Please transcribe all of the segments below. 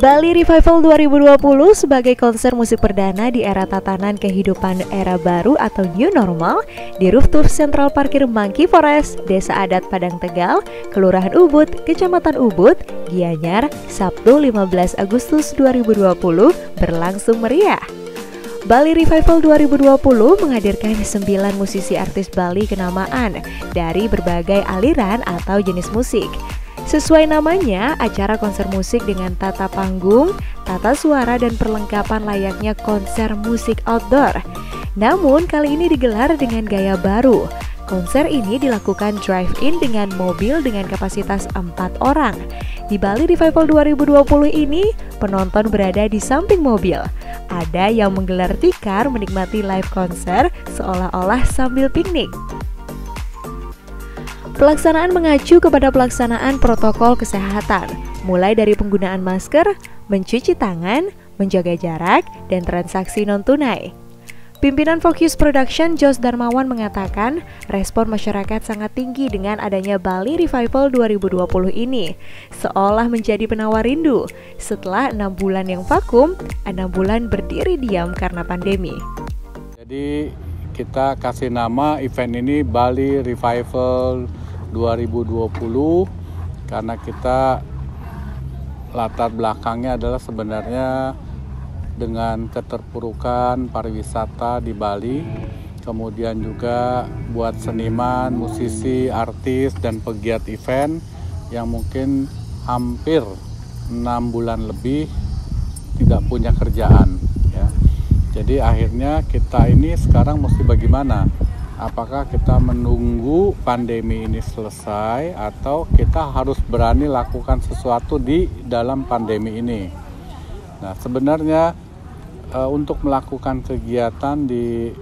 Bali Revival 2020 sebagai konser musik perdana di era tatanan kehidupan era baru atau new normal di rooftop Central Parkir Monkey Forest, Desa Adat Padang Tegal, Kelurahan Ubud, Kecamatan Ubud, Gianyar, Sabtu 15 Agustus 2020 berlangsung meriah. Bali Revival 2020 menghadirkan 9 musisi artis Bali kenamaan dari berbagai aliran atau jenis musik. Sesuai namanya, acara konser musik dengan tata panggung, tata suara dan perlengkapan layaknya konser musik outdoor. Namun kali ini digelar dengan gaya baru. Konser ini dilakukan drive-in dengan mobil dengan kapasitas 4 orang. Di Bali Revival 2020 ini, penonton berada di samping mobil. Ada yang menggelar tikar menikmati live konser seolah-olah sambil piknik. Pelaksanaan mengacu kepada pelaksanaan protokol kesehatan, mulai dari penggunaan masker, mencuci tangan, menjaga jarak, dan transaksi non-tunai. Pimpinan Focus Production Jos Darmawan mengatakan, respon masyarakat sangat tinggi dengan adanya Bali Revival 2020 ini, seolah menjadi penawar rindu. Setelah 6 bulan yang vakum, 6 bulan berdiri diam karena pandemi. Jadi kita kasih nama event ini Bali Revival 2020 karena kita latar belakangnya adalah sebenarnya dengan keterpurukan pariwisata di Bali, kemudian juga buat seniman, musisi, artis, dan pegiat event yang mungkin hampir 6 bulan lebih tidak punya kerjaan ya. Jadi akhirnya kita ini sekarang mesti bagaimana? Apakah kita menunggu pandemi ini selesai atau kita harus berani lakukan sesuatu di dalam pandemi ini? Nah, sebenarnya untuk melakukan kegiatan di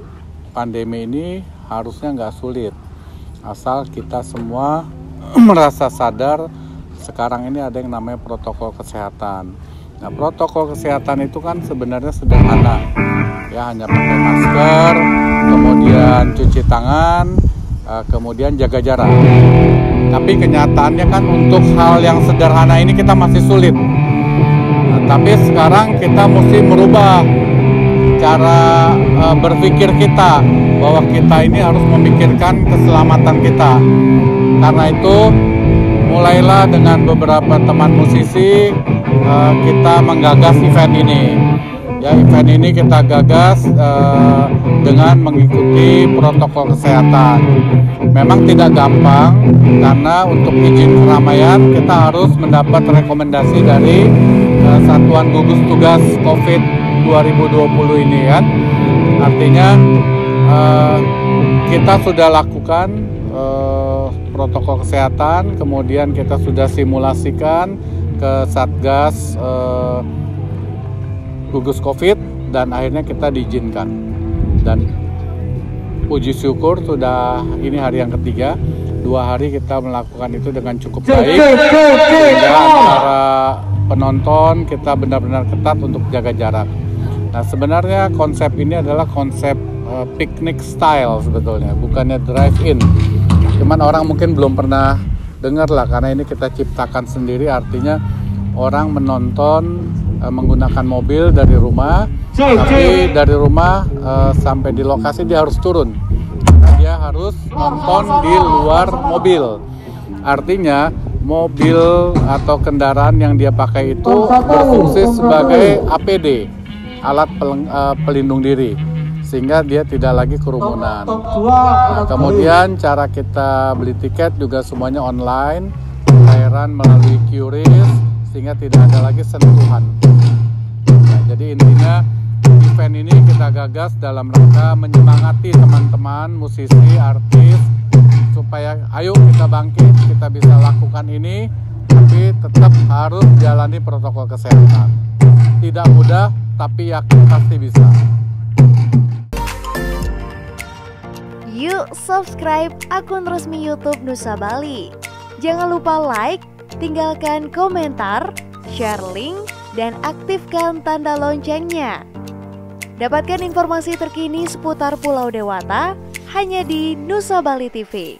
pandemi ini harusnya nggak sulit. Asal kita semua merasa sadar sekarang ini ada yang namanya protokol kesehatan. Nah, protokol kesehatan itu kan sebenarnya sederhana. Ya, hanya pakai masker, kemudian cuci tangan, kemudian jaga jarak. Tapi kenyataannya kan untuk hal yang sederhana ini kita masih sulit. Nah, tapi sekarang kita mesti merubah cara berpikir kita, bahwa kita ini harus memikirkan keselamatan kita. Karena itu mulailah dengan beberapa teman musisi kita menggagas event ini. Ya, event ini kita gagas dengan mengikuti protokol kesehatan. Memang tidak gampang karena untuk izin keramaian kita harus mendapat rekomendasi dari Satuan Gugus Tugas COVID 2020 ini kan. Artinya kita sudah lakukan protokol kesehatan, kemudian kita sudah simulasikan ke Satgas gugus COVID dan akhirnya kita diizinkan. Dan puji syukur sudah ini hari yang ketiga, 2 hari kita melakukan itu dengan cukup baik. Sehingga antara penonton kita benar-benar ketat untuk jaga jarak. Nah, sebenarnya konsep ini adalah konsep picnic style sebetulnya, bukannya drive-in. Cuman orang mungkin belum pernah dengar lah, karena ini kita ciptakan sendiri, artinya orang menonton menggunakan mobil dari rumah, tapi dari rumah sampai di lokasi dia harus turun. Nah, dia harus nonton di luar mobil. Artinya mobil atau kendaraan yang dia pakai itu berfungsi sebagai APD, alat pelindung diri, sehingga dia tidak lagi kerumunan. Nah, kemudian cara kita beli tiket juga semuanya online, pembayaran melalui QRIS, sehingga tidak ada lagi sentuhan. Nah, jadi intinya event ini kita gagas dalam rangka menyemangati teman-teman musisi, artis, supaya ayo kita bangkit, kita bisa lakukan ini, tapi tetap harus jalani protokol kesehatan. Tidak mudah, tapi yakin pasti bisa. Yuk subscribe akun resmi YouTube Nusa Bali. Jangan lupa like, tinggalkan komentar, share link, dan aktifkan tanda loncengnya. Dapatkan informasi terkini seputar Pulau Dewata hanya di Nusa Bali TV.